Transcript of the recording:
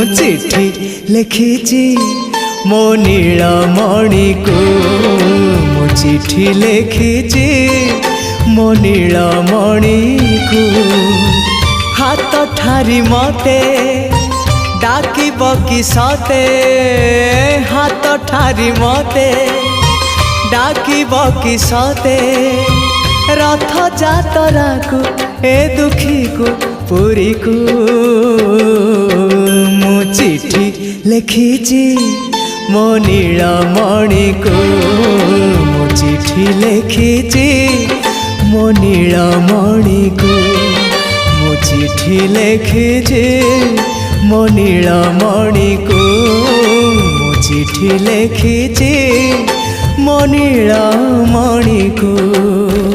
चिठी लिखिची मो नीलमणि को मु चिठी लिखिची मो नीलमणि को हाथ ठारी मते डाकिब कि सते हाथ ठारी मते डाकिब कि सते रथ जातरा को ए दुखी को पुरी को मु चिठी लिखिची मो नीलमणि को मु चिठी लिखिची मो नीलमणि को मु चिठी लिखिची मो नीलमणि को मु चिठी लिखिची मो नीलमणि को।